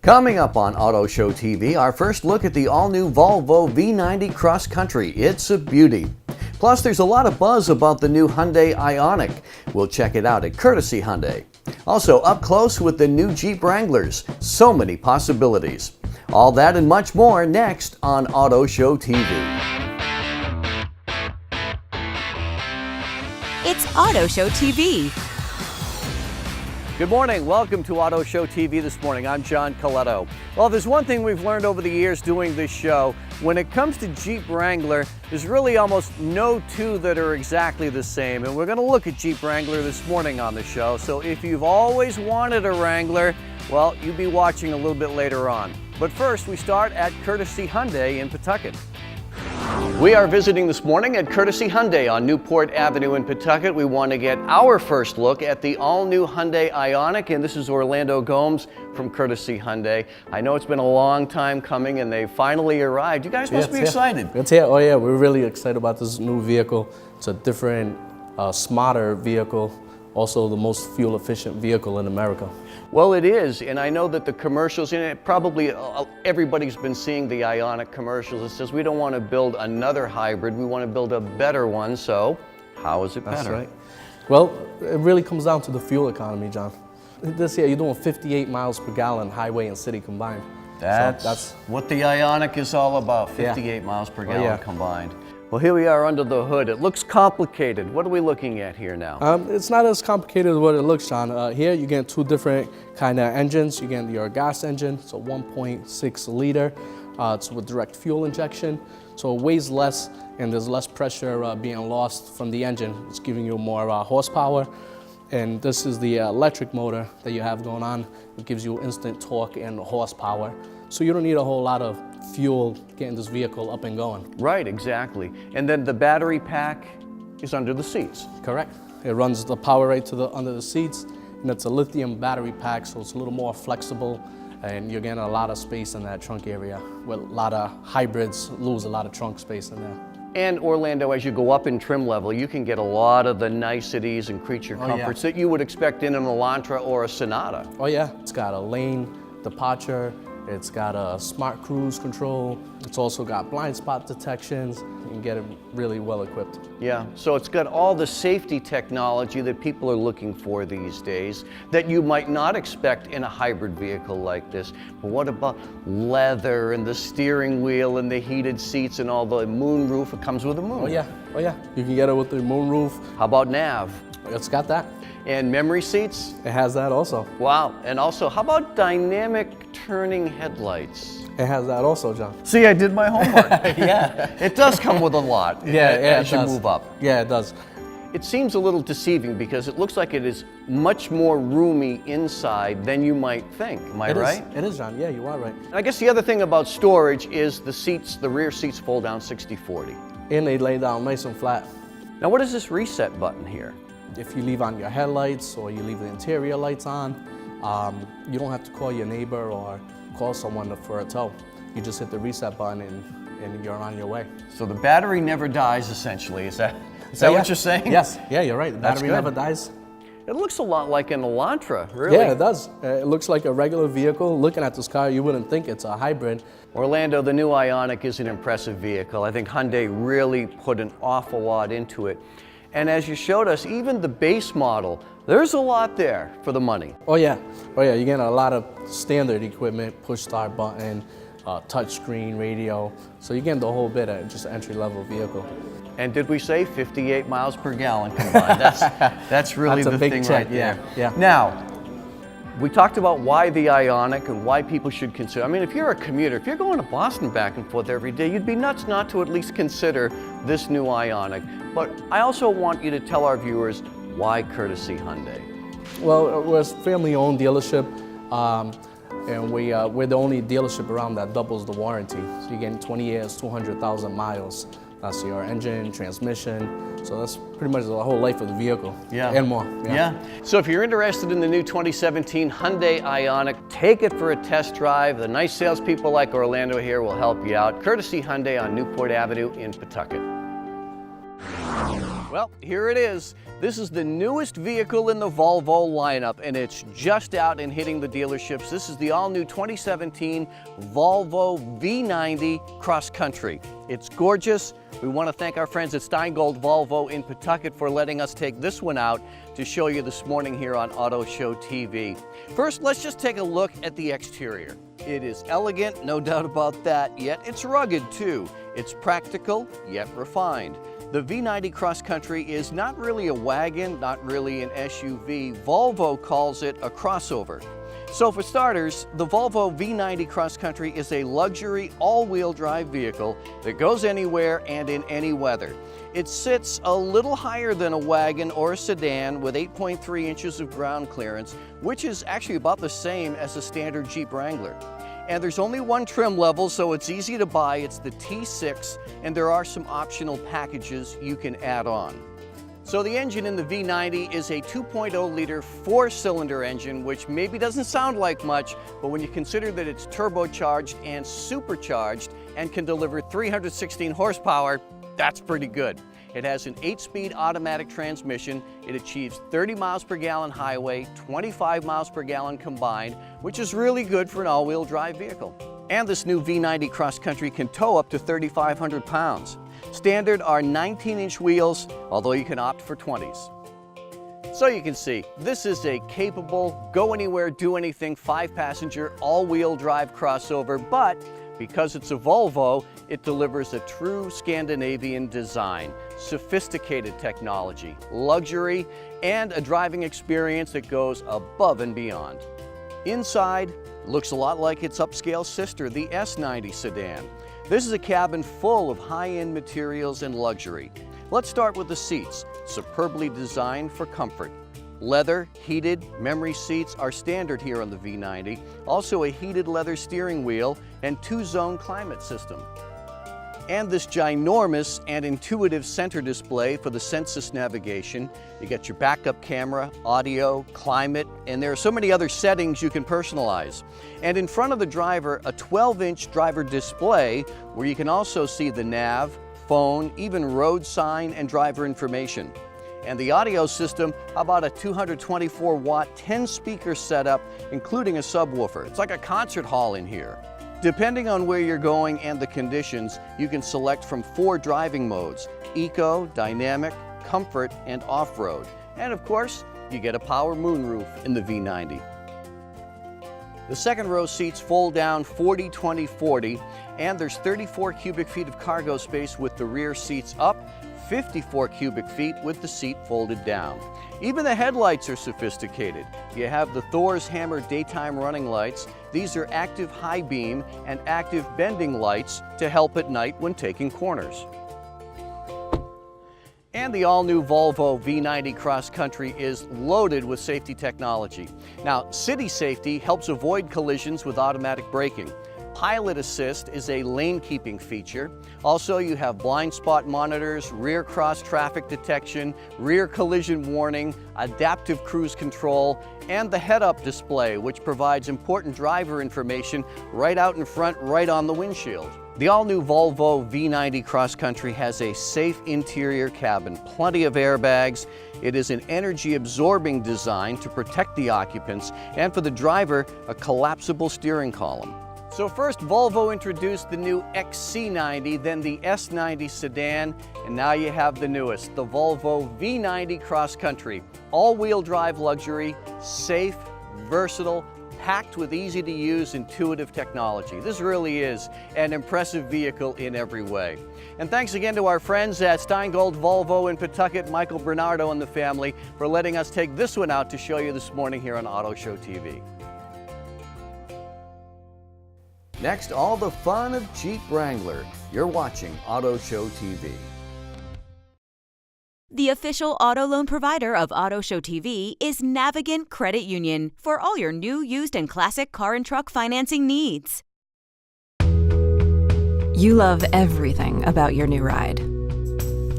Coming up on Autoshow TV, our first look at the all-new Volvo V90 Cross Country. It's a beauty. Plus, there's a lot of buzz about the new Hyundai Ioniq. We'll check it out at Courtesy Hyundai. Also, up close with the new Jeep Wranglers. So many possibilities. All that and much more next on Autoshow TV. It's Autoshow TV. Good morning. Welcome to Autoshow TV this morning. I'm John Coletto. Well, there's one thing we've learned over the years doing this show. When it comes to Jeep Wrangler, there's really almost no two that are exactly the same. And we're going to look at Jeep Wrangler this morning on the show. So if you've always wanted a Wrangler, well, you'll be watching a little bit later on. But first, we start at Courtesy Hyundai in Pawtucket. We are visiting this morning at Courtesy Hyundai on Newport Avenue in Pawtucket. We want to get our first look at the all-new Hyundai Ioniq, and this is Orlando Gomes from Courtesy Hyundai. I know it's been a long time coming, and they finally arrived. You guys must be excited. It's here. Oh yeah, we're really excited about this new vehicle. It's a different, smarter vehicle. Also the most fuel-efficient vehicle in America. Well, it is, and I know that the commercials, and probably everybody's been seeing the Ioniq commercials. It says we don't want to build another hybrid, we want to build a better one. So, how is it better? That's right. Well, it really comes down to the fuel economy, John. This year, you're doing 58 miles per gallon highway and city combined. That's what the Ioniq is all about, 58 miles per gallon combined. Well, here we are under the hood. It looks complicated. What are we looking at here now? It's not as complicated as what it looks, John. Here you get two different kind of engines. You get your gas engine, so 1.6 liter. It's with direct fuel injection, so it weighs less and there's less pressure being lost from the engine. It's giving you more horsepower. And this is the electric motor that you have going on. It gives you instant torque and horsepower. So you don't need a whole lot of fuel getting this vehicle up and going. Right, exactly. And then the battery pack is under the seats. Correct. It runs the power right to under the seats, and it's a lithium battery pack, so it's a little more flexible, and you're getting a lot of space in that trunk area, where a lot of hybrids lose a lot of trunk space in there. And Orlando, as you go up in trim level, you can get a lot of the niceties and creature comforts that you would expect in an Elantra or a Sonata. Oh yeah, it's got a lane departure, it's got a smart cruise control, it's also got blind spot detections. You can get it really well equipped. Yeah, so it's got all the safety technology that people are looking for these days that you might not expect in a hybrid vehicle like this. But what about leather and the steering wheel and the heated seats and all the moonroof? It comes with a moon. Oh yeah, you can get it with the moonroof. How about nav? It's got that. And memory seats? It has that also. Wow, and also, how about dynamic turning headlights? It has that also, John. See, I did my homework. Yeah. It does come with a lot as you move up. Yeah, it does. It seems a little deceiving because it looks like it is much more roomy inside than you might think. Am I right? It is, John. Yeah, you are right. I guess the other thing about storage is the seats, the rear seats fold down 60/40. And they lay down nice and flat. Now, what is this reset button here? If you leave on your headlights or you leave the interior lights on, you don't have to call your neighbor or call someone for a tow. You just hit the reset button and you're on your way. So the battery never dies, essentially. Is that what you're saying? Yes. Yeah, you're right. The battery never dies. It looks a lot like an Elantra, really. Yeah, it does. It looks like a regular vehicle. Looking at this car, you wouldn't think it's a hybrid. Orlando, the new Ioniq is an impressive vehicle. I think Hyundai really put an awful lot into it. And as you showed us, even the base model, there's a lot there for the money. Oh yeah, you're getting a lot of standard equipment, push start button, touch screen, radio. So you're getting the whole bit at just an entry-level vehicle. And did we say 58 miles per gallon combined? That's really the thing right there. Yeah. Now, we talked about why the Ioniq and why people should consider. I mean, if you're a commuter, if you're going to Boston back and forth every day, you'd be nuts not to at least consider this new Ioniq. But I also want you to tell our viewers why Courtesy Hyundai. Well, we're a family-owned dealership, and we're the only dealership around that doubles the warranty. So you're getting 20 years, 200,000 miles. That's your engine, transmission. So that's pretty much the whole life of the vehicle. Yeah. And more. Yeah. So if you're interested in the new 2017 Hyundai Ioniq, take it for a test drive. The nice salespeople like Orlando here will help you out. Courtesy Hyundai on Newport Avenue in Pawtucket. Well, here it is. This is the newest vehicle in the Volvo lineup, and it's just out and hitting the dealerships. This is the all-new 2017 Volvo V90 Cross Country. It's gorgeous. We want to thank our friends at Steingold Volvo in Pawtucket for letting us take this one out to show you this morning here on Auto Show TV. First, let's just take a look at the exterior. It is elegant, no doubt about that, yet it's rugged too. It's practical, yet refined. The V90 Cross Country is not really a wagon, not really an SUV. Volvo calls it a crossover. So for starters, the Volvo V90 Cross Country is a luxury all-wheel drive vehicle that goes anywhere and in any weather. It sits a little higher than a wagon or a sedan with 8.3 inches of ground clearance, which is actually about the same as a standard Jeep Wrangler. And there's only one trim level, so it's easy to buy. It's the T6, and there are some optional packages you can add on. So the engine in the V90 is a 2.0-liter four-cylinder engine, which maybe doesn't sound like much, but when you consider that it's turbocharged and supercharged and can deliver 316 horsepower, that's pretty good. It has an 8-speed automatic transmission. It achieves 30 miles per gallon highway, 25 miles per gallon combined, which is really good for an all-wheel drive vehicle. And this new V90 Cross Country can tow up to 3,500 pounds. Standard are 19-inch wheels, although you can opt for 20s. So you can see, this is a capable, go anywhere, do anything, 5-passenger, all-wheel drive crossover, but because it's a Volvo, it delivers a true Scandinavian design, sophisticated technology, luxury, and a driving experience that goes above and beyond. Inside, looks a lot like its upscale sister, the S90 sedan. This is a cabin full of high-end materials and luxury. Let's start with the seats, superbly designed for comfort. Leather, heated, memory seats are standard here on the V90. Also a heated leather steering wheel and 2-zone climate system. And this ginormous and intuitive center display for the Sensus navigation. You get your backup camera, audio, climate, and there are so many other settings you can personalize. And in front of the driver, a 12-inch driver display where you can also see the nav, phone, even road sign and driver information. And the audio system, how about a 224-watt 10-speaker setup, including a subwoofer. It's like a concert hall in here. Depending on where you're going and the conditions, you can select from 4 driving modes: Eco, Dynamic, Comfort, and Off-Road. And of course, you get a power moonroof in the V90. The second row seats fold down 40-20-40, and there's 34 cubic feet of cargo space with the rear seats up, 54 cubic feet with the seat folded down. Even the headlights are sophisticated. You have the Thor's Hammer daytime running lights. These are active high beam and active bending lights to help at night when taking corners. And the all-new Volvo V90 Cross Country is loaded with safety technology. Now, city safety helps avoid collisions with automatic braking. Pilot Assist is a lane-keeping feature. Also, you have blind spot monitors, rear cross traffic detection, rear collision warning, adaptive cruise control, and the head-up display, which provides important driver information right out in front, right on the windshield. The all-new Volvo V90 Cross Country has a safe interior cabin, plenty of airbags. It is an energy-absorbing design to protect the occupants, and for the driver, a collapsible steering column. So first, Volvo introduced the new XC90, then the S90 sedan, and now you have the newest, the Volvo V90 Cross Country. All-wheel drive luxury, safe, versatile, packed with easy-to-use, intuitive technology. This really is an impressive vehicle in every way. And thanks again to our friends at Steingold Volvo in Pawtucket, Michael Bernardo and the family, for letting us take this one out to show you this morning here on Auto Show TV. Next, all the fun of Jeep Wrangler. You're watching Auto Show TV. The official auto loan provider of Auto Show TV is Navigant Credit Union for all your new, used, and classic car and truck financing needs. You love everything about your new ride.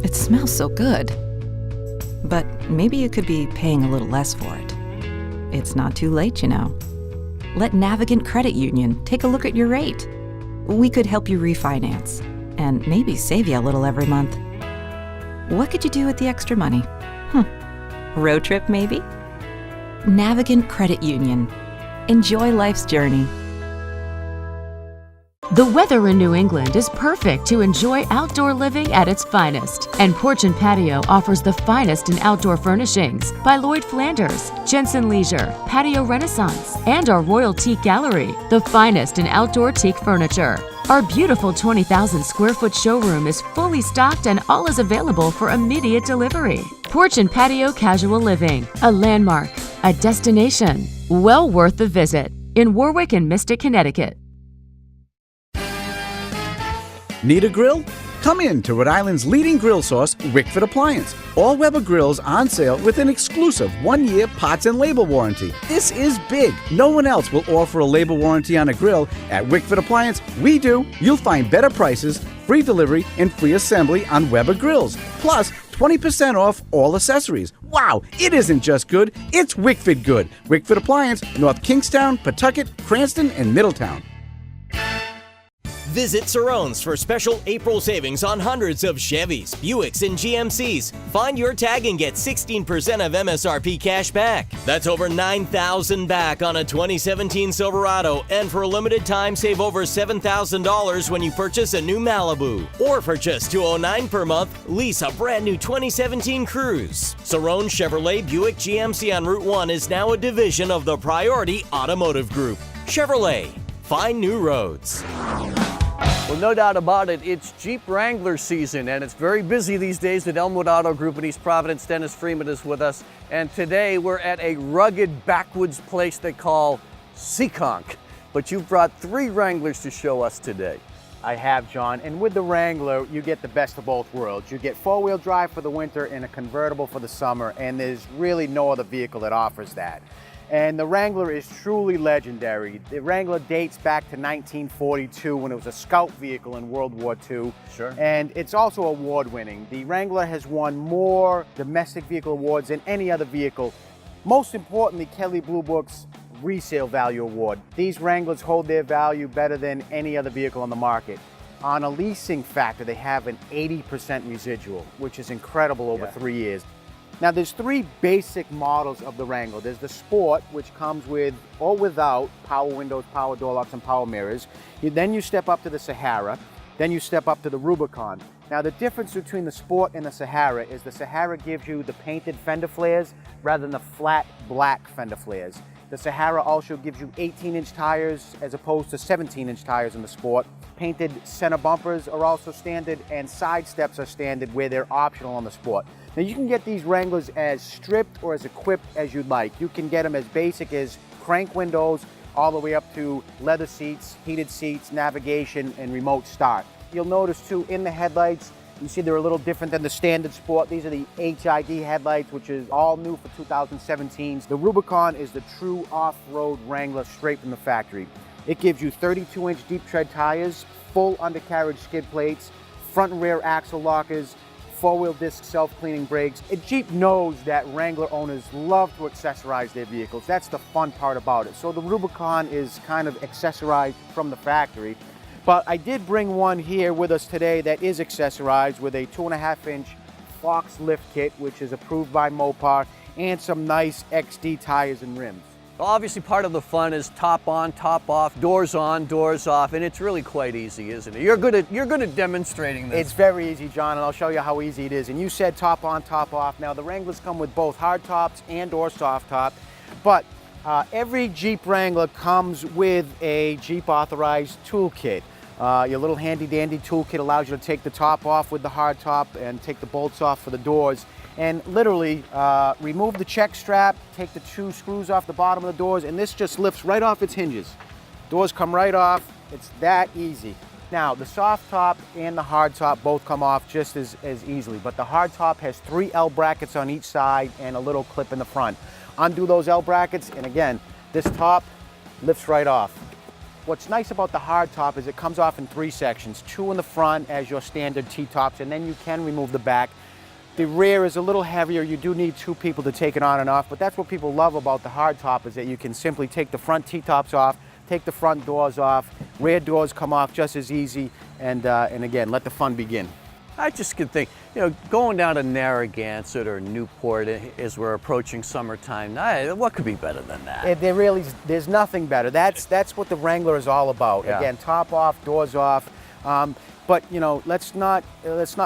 It smells so good. But maybe you could be paying a little less for it. It's not too late, you know. Let Navigant Credit Union take a look at your rate. We could help you refinance and maybe save you a little every month. What could you do with the extra money? Road trip, maybe? Navigant Credit Union. Enjoy life's journey. The weather in New England is perfect to enjoy outdoor living at its finest, and Porch and Patio offers the finest in outdoor furnishings by Lloyd Flanders, Jensen Leisure, Patio Renaissance, and our Royal Teak Gallery, the finest in outdoor teak furniture. Our beautiful 20,000 square foot showroom is fully stocked and all is available for immediate delivery. Porch and Patio Casual Living, a landmark, a destination, well worth the visit in Warwick and Mystic, Connecticut. Need a grill? Come in to Rhode Island's leading grill source, Wickford Appliance. All Weber grills on sale with an exclusive 1-year parts and labor warranty. This is big. No one else will offer a labor warranty on a grill. At Wickford Appliance, we do. You'll find better prices, free delivery, and free assembly on Weber grills. Plus, 20% off all accessories. Wow, it isn't just good, it's Wickford good. Wickford Appliance, North Kingstown, Pawtucket, Cranston, and Middletown. Visit Cerrone's for special April savings on hundreds of Chevys, Buicks, and GMCs. Find your tag and get 16% of MSRP cash back. That's over $9,000 back on a 2017 Silverado, and for a limited time, save over $7,000 when you purchase a new Malibu. Or for just $209 per month, lease a brand new 2017 Cruze. Cerrone Chevrolet Buick GMC on Route 1 is now a division of the Priority Automotive Group. Chevrolet. Find new roads. Well, no doubt about it, it's Jeep Wrangler season, and it's very busy these days at Elmwood Auto Group in East Providence. Dennis Freeman is with us, and today we're at a rugged backwoods place they call Seekonk. But you've brought 3 Wranglers to show us today. I have, John, and with the Wrangler, you get the best of both worlds. You get 4-wheel drive for the winter and a convertible for the summer, and there's really no other vehicle that offers that. And the Wrangler is truly legendary. The Wrangler dates back to 1942 when it was a scout vehicle in World War II. Sure. And it's also award-winning. The Wrangler has won more domestic vehicle awards than any other vehicle. Most importantly, Kelley Blue Book's Resale Value Award. These Wranglers hold their value better than any other vehicle on the market. On a leasing factor, they have an 80% residual, which is incredible over 3 years. Now, there's 3 basic models of the Wrangler. There's the Sport, which comes with or without power windows, power door locks, and power mirrors. Then you step up to the Sahara. Then you step up to the Rubicon. Now, the difference between the Sport and the Sahara is the Sahara gives you the painted fender flares rather than the flat black fender flares. The Sahara also gives you 18-inch tires as opposed to 17-inch tires in the Sport. Painted center bumpers are also standard, and side steps are standard where they're optional on the Sport. Now, you can get these Wranglers as stripped or as equipped as you'd like. You can get them as basic as crank windows all the way up to leather seats, heated seats, navigation, and remote start. You'll notice too, in the headlights, you see they're a little different than the standard Sport. These are the HID headlights, which is all new for 2017. The Rubicon is the true off-road Wrangler straight from the factory. It gives you 32-inch deep tread tires, full undercarriage skid plates, front and rear axle lockers, 4-wheel disc self-cleaning brakes. Jeep knows that Wrangler owners love to accessorize their vehicles. That's the fun part about it. So the Rubicon is kind of accessorized from the factory. But I did bring one here with us today that is accessorized with a 2.5-inch Fox lift kit, which is approved by Mopar, and some nice XD tires and rims. Obviously, part of the fun is top on, top off, doors on, doors off, and it's really quite easy, isn't it? You're good at demonstrating this. It's very easy, John, and I'll show you how easy it is. And you said top on, top off. Now, the Wranglers come with both hard tops and or soft top, but every Jeep Wrangler comes with a Jeep authorized toolkit. Your little handy dandy toolkit allows you to take the top off with the hard top and take the bolts off for the doors. And literally remove the check strap, take the 2 screws off the bottom of the doors, and this just lifts right off its hinges. Doors come right off. It's that easy. Now, the soft top and the hard top both come off just as easily, but the hard top has 3 L brackets on each side and a little clip in the front. Undo those L brackets, and again, this top lifts right off. What's nice about the hard top is it comes off in 3 sections, 2 in the front as your standard T-tops, and then you can remove the back. The rear is a little heavier. You do need 2 people to take it on and off, but that's what people love about the hard top is that you can simply take the front T-tops off, take the front doors off, rear doors come off just as easy, and again, let the fun begin. I just could think, you know, going down to Narragansett or Newport as we're approaching summertime, what could be better than that? There's nothing better. That's what the Wrangler is all about. Yeah. Again, top off, doors off. But you know, let's not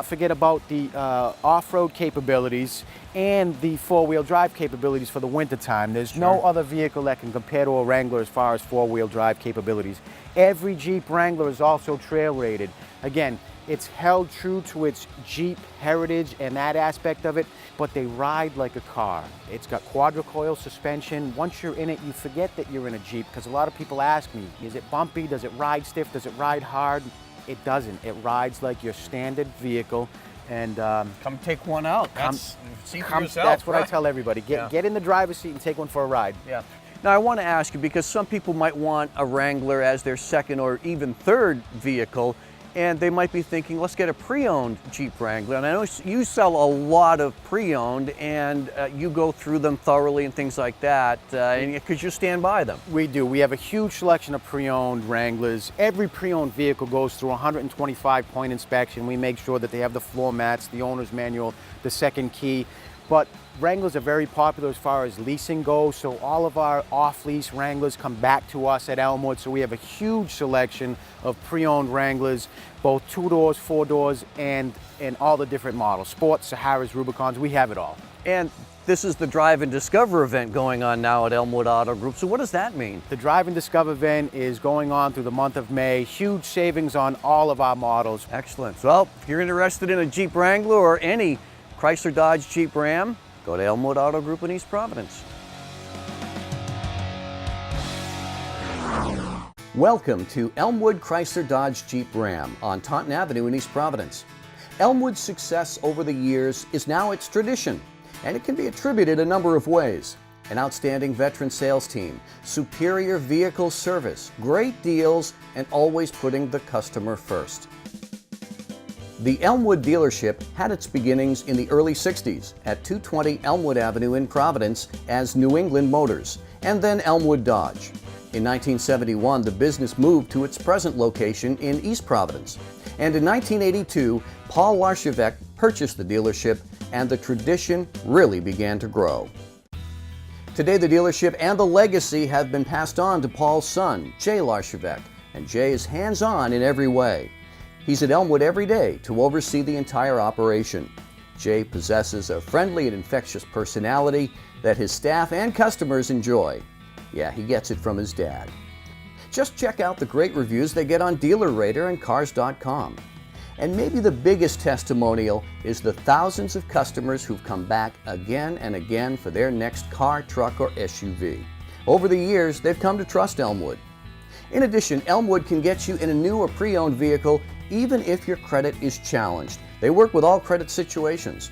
forget about the off-road capabilities and the four-wheel drive capabilities for the wintertime. There's no other vehicle that can compare to a Wrangler as far as four-wheel drive capabilities. Every Jeep Wrangler is also trail rated. Again, it's held true to its Jeep heritage and that aspect of it, but they ride like a car. It's got quadricoil suspension. Once you're in it, you forget that you're in a Jeep, because a lot of people ask me, is it bumpy? Does it ride stiff? Does it ride hard? It doesn't. It rides like your standard vehicle. And come take one out. See for yourself. That's what I tell everybody. Get in the driver's seat and take one for a ride. Yeah. Now I want to ask you, because some people might want a Wrangler as their second or even third vehicle, and they might be thinking, let's get a pre-owned Jeep Wrangler. And I know you sell a lot of pre-owned, and you go through them thoroughly and things like that, because you stand by them. We do. We have a huge selection of pre-owned Wranglers. Every pre-owned vehicle goes through a 125-point inspection. We make sure that they have the floor mats, the owner's manual, the second key. But Wranglers are very popular as far as leasing goes, so all of our off-lease Wranglers come back to us at Elmwood. So we have a huge selection of pre-owned Wranglers, both 2 doors, 4 doors, and all the different models. Sports, Saharas, Rubicons, we have it all. And this is the Drive and Discover event going on now at Elmwood Auto Group. So what does that mean? The Drive and Discover event is going on through the month of May. Huge savings on all of our models. Excellent. Well, if you're interested in a Jeep Wrangler or any Chrysler, Dodge, Jeep, Ram, go to Elmwood Auto Group in East Providence. Welcome to Elmwood Chrysler, Dodge, Jeep, Ram on Taunton Avenue in East Providence. Elmwood's success over the years is now its tradition, and it can be attributed a number of ways. An outstanding veteran sales team, superior vehicle service, great deals, and always putting the customer first. The Elmwood dealership had its beginnings in the early 60s at 220 Elmwood Avenue in Providence as New England Motors, and then Elmwood Dodge. In 1971, the business moved to its present location in East Providence. And in 1982, Paul Larchevêque purchased the dealership, and the tradition really began to grow. Today, the dealership and the legacy have been passed on to Paul's son, Jay Larchevêque, and Jay is hands-on in every way. He's at Elmwood every day to oversee the entire operation. Jay possesses a friendly and infectious personality that his staff and customers enjoy. Yeah, he gets it from his dad. Just check out the great reviews they get on DealerRater and Cars.com. And maybe the biggest testimonial is the thousands of customers who've come back again and again for their next car, truck, or SUV. Over the years, they've come to trust Elmwood. In addition, Elmwood can get you in a new or pre-owned vehicle even if your credit is challenged. They work with all credit situations.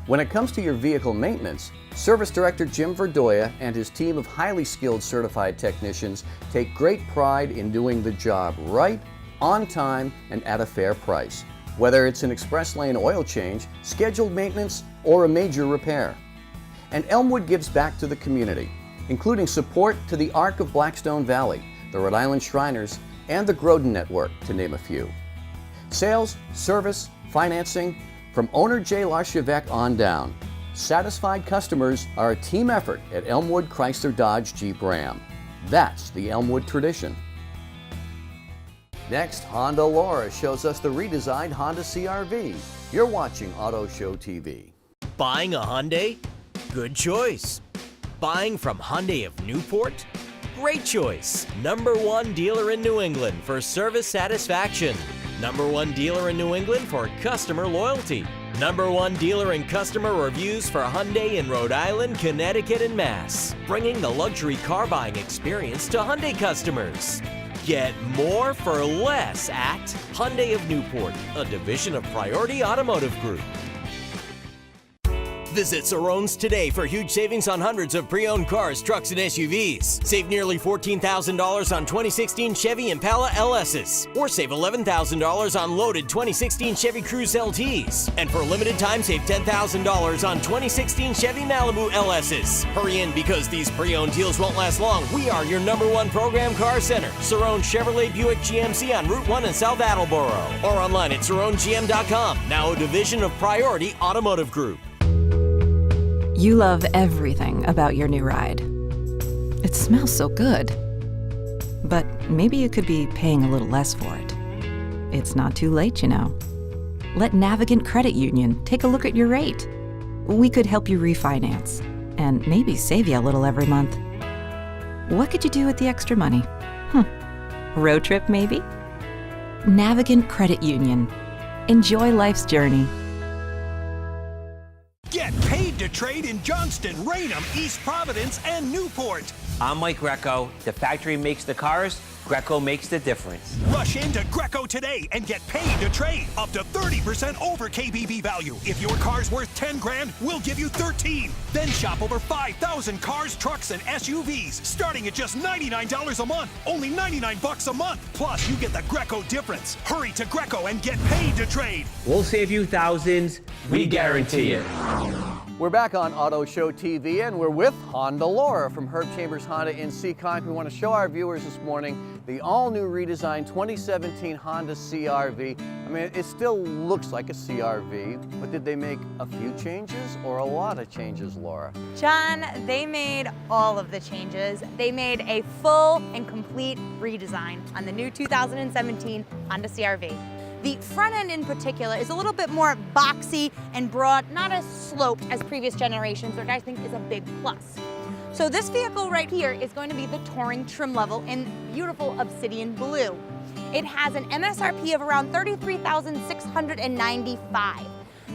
When it comes to your vehicle maintenance, Service Director Jim Verdoya and his team of highly skilled certified technicians take great pride in doing the job right, on time, and at a fair price. Whether it's an express lane oil change, scheduled maintenance, or a major repair. And Elmwood gives back to the community, including support to the Arc of Blackstone Valley, the Rhode Island Shriners, and the Groden Network, to name a few. Sales, service, financing, from owner Jay Larchevêque on down. Satisfied customers are a team effort at Elmwood Chrysler Dodge Jeep Ram. That's the Elmwood tradition. Next, Honda Laura shows us the redesigned Honda CR-V. You're watching Auto Show TV. Buying a Hyundai? Good choice. Buying from Hyundai of Newport? Great choice. #1 dealer in New England for service satisfaction. #1 dealer in New England for customer loyalty. #1 dealer in customer reviews for Hyundai in Rhode Island, Connecticut, and Mass. Bringing the luxury car buying experience to Hyundai customers. Get more for less at Hyundai of Newport, a division of Priority Automotive Group. Visit Cerrone's today for huge savings on hundreds of pre-owned cars, trucks, and SUVs. Save nearly $14,000 on 2016 Chevy Impala LSs, or save $11,000 on loaded 2016 Chevy Cruze LTs. And for a limited time, save $10,000 on 2016 Chevy Malibu LSs. Hurry in because these pre-owned deals won't last long. We are your #1 program car center. Cerrone Chevrolet Buick GMC on Route 1 in South Attleboro, or online at CerroneGM.com, now a division of Priority Automotive Group. You love everything about your new ride. It smells so good. But maybe you could be paying a little less for it. It's not too late, you know. Let Navigant Credit Union take a look at your rate. We could help you refinance and maybe save you a little every month. What could you do with the extra money? Road trip, maybe? Navigant Credit Union. Enjoy life's journey. Get paid to trade in Johnston, Raynham, East Providence, and Newport. I'm Mike Greco. The factory makes the cars, Greco makes the difference. Rush into Greco today and get paid to trade up to 30% over KBB value. If your car's worth 10 grand, we'll give you 13. Then shop over 5,000 cars, trucks, and SUVs, starting at just $99 a month. Only $99 a month. Plus, you get the Greco difference. Hurry to Greco and get paid to trade. We'll save you thousands. We guarantee it. We're back on Auto Show TV, and we're with Honda Laura from Herb Chambers Honda in Seekonk. We want to show our viewers this morning the all-new redesigned 2017 Honda CR-V. I mean, it still looks like a CR-V, but did they make a few changes or a lot of changes, Laura? John, they made all of the changes. They made a full and complete redesign on the new 2017 Honda CR-V. The front end in particular is a little bit more boxy and broad, not as sloped as previous generations, which I think is a big plus. So this vehicle right here is going to be the Touring trim level in beautiful obsidian blue. It has an MSRP of around $33,695.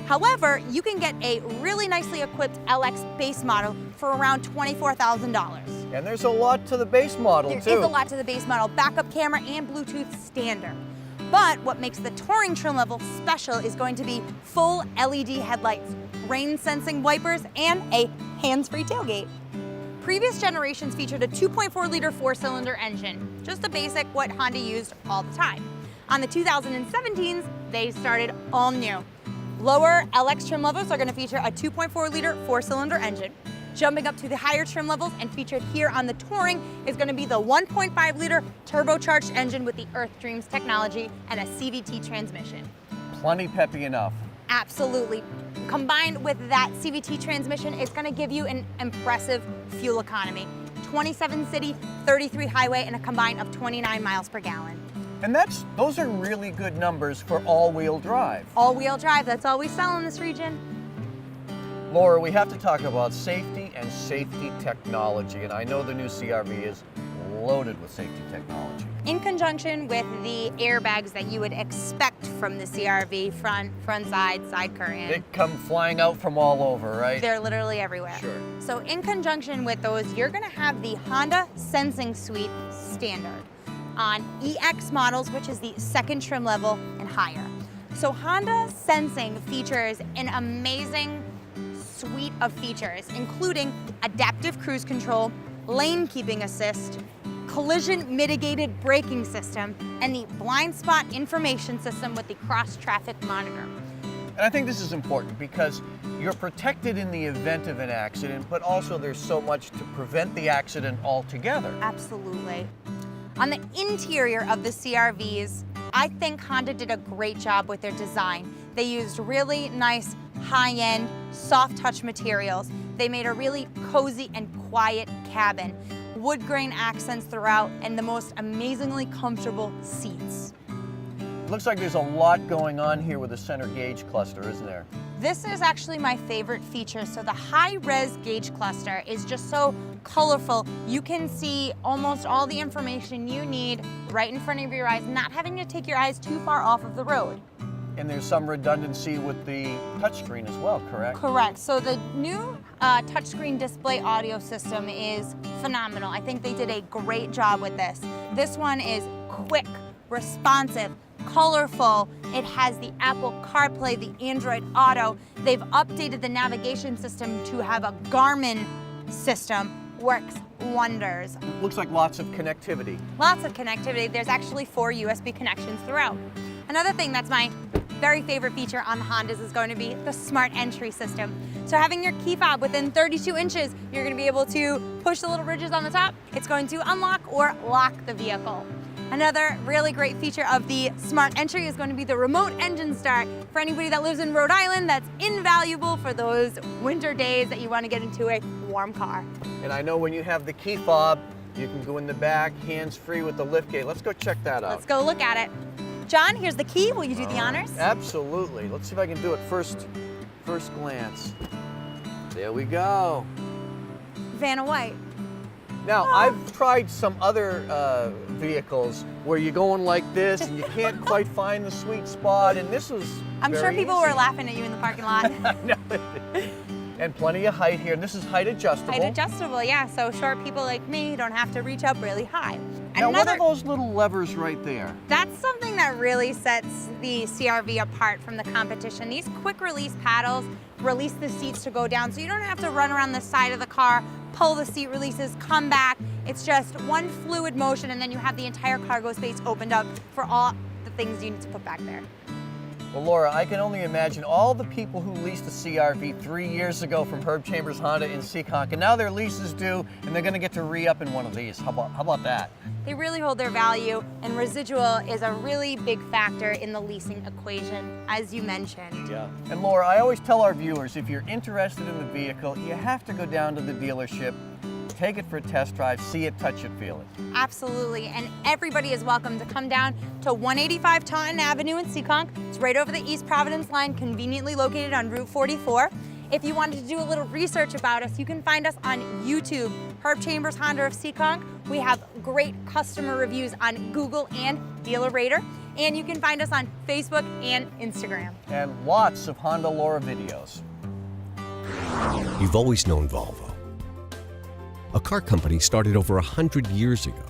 However, you can get a really nicely equipped LX base model for around $24,000. And there's a lot to the base model, too. There is a lot to the base model, backup camera and Bluetooth standard. But what makes the Touring trim level special is going to be full LED headlights, rain-sensing wipers, and a hands-free tailgate. Previous generations featured a 2.4-liter four-cylinder engine, just a basic what Honda used all the time. On the 2017s, they started all new. Lower LX trim levels are going to feature a 2.4-liter four-cylinder engine. Jumping up to the higher trim levels and featured here on the Touring is going to be the 1.5-liter turbocharged engine with the Earth Dreams technology and a CVT transmission. Plenty peppy enough. Absolutely. Combined with that CVT transmission, it's going to give you an impressive fuel economy. 27 city, 33 highway, and a combine of 29 miles per gallon. And those are really good numbers for all-wheel drive. All-wheel drive, that's all we sell in this region. Laura, we have to talk about safety and safety technology, and I know the new CR-V is loaded with safety technology. In conjunction with the airbags that you would expect from the CR-V, front side curtain. They come flying out from all over, right? They're literally everywhere. Sure. So in conjunction with those, you're gonna have the Honda Sensing Suite standard on EX models, which is the second trim level and higher. So Honda Sensing features an amazing suite of features, including adaptive cruise control, lane keeping assist, collision mitigated braking system, and the blind spot information system with the cross traffic monitor. And I think this is important because you're protected in the event of an accident, but also there's so much to prevent the accident altogether. Absolutely. On the interior of the CR-Vs, I think Honda did a great job with their design. They used really nice, high-end, soft touch materials. They made a really cozy and quiet cabin, wood grain accents throughout, and the most amazingly comfortable seats. Looks like there's a lot going on here with the center gauge cluster, isn't there? This is actually my favorite feature. So the high-res gauge cluster is just so colorful. You can see almost all the information you need right in front of your eyes, not having to take your eyes too far off of the road. And there's some redundancy with the touchscreen as well, correct? Correct. So the new touchscreen display audio system is phenomenal. I think they did a great job with this. This one is quick, responsive, colorful. It has the Apple CarPlay, the Android Auto. They've updated the navigation system to have a Garmin system. Works wonders. Looks like lots of connectivity. Lots of connectivity. There's actually 4 USB connections throughout. Another thing that's my very favorite feature on the Hondas is going to be the smart entry system. So having your key fob within 32 inches, you're going to be able to push the little ridges on the top. It's going to unlock or lock the vehicle. Another really great feature of the smart entry is going to be the remote engine start. For anybody that lives in Rhode Island, that's invaluable for those winter days that you want to get into a warm car. And I know when you have the key fob, you can go in the back, hands-free with the liftgate. Let's go check that out. Let's go look at it. John, here's the key. Will you do the honors? Absolutely. Let's see if I can do it first glance. There we go. Vanna White. Now, I've tried some other vehicles where you're going like this and you can't quite find the sweet spot, and this was I'm sure people were laughing at you in the parking lot. And plenty of height here, and this is height adjustable. Height adjustable, yeah, so short people like me don't have to reach up really high. Now, what are those little levers right there? That's something that really sets the CR-V apart from the competition. These quick release paddles release the seats to go down, so you don't have to run around the side of the car, pull the seat releases, come back. It's just one fluid motion, and then you have the entire cargo space opened up for all the things you need to put back there. Well, Laura, I can only imagine all the people who leased a CR-V 3 years ago from Herb Chambers Honda in Seekonk, and now their lease is due, and they're going to get to re-up in one of these. How about that? They really hold their value, and residual is a really big factor in the leasing equation, as you mentioned. Yeah. And Laura, I always tell our viewers, if you're interested in the vehicle, you have to go down to the dealership, take it for a test drive, see it, touch it, feel it. Absolutely, and everybody is welcome to come down to 185 Taunton Avenue in Seekonk. It's right over the East Providence line, conveniently located on Route 44. If you wanted to do a little research about us, you can find us on YouTube, Herb Chambers Honda of Seekonk. We have great customer reviews on Google and Dealer Rater, and you can find us on Facebook and Instagram. And lots of Honda Laura videos. You've always known Volvo. A car company started over 100 years ago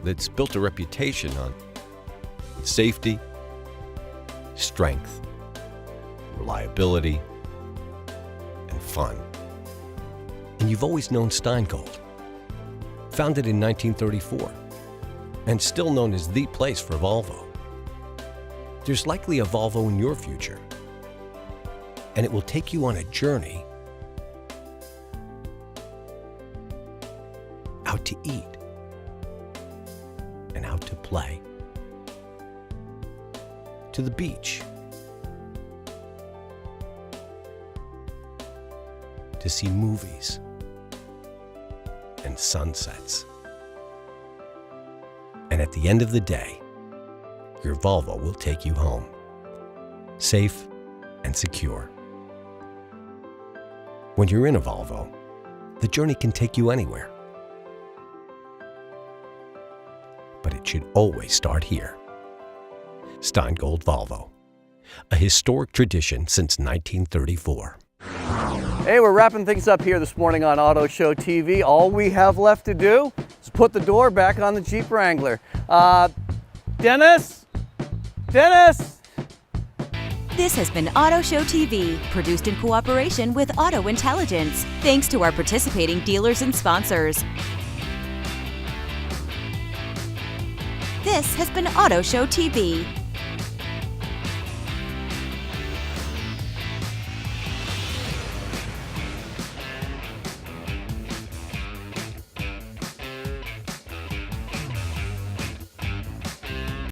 that's built a reputation on safety, strength, reliability, and fun. And you've always known Steingold, founded in 1934, and still known as the place for Volvo. There's likely a Volvo in your future, and it will take you on a journey out to eat and out to play, to the beach, to see movies and sunsets. And at the end of the day, your Volvo will take you home, safe and secure. When you're in a Volvo, the journey can take you anywhere. But it should always start here. Steingold Volvo, a historic tradition since 1934. Hey, we're wrapping things up here this morning on Auto Show TV. All we have left to do is put the door back on the Jeep Wrangler. Dennis? This has been Auto Show TV, produced in cooperation with AutoIntelligence. Thanks to our participating dealers and sponsors. This has been Auto Show TV.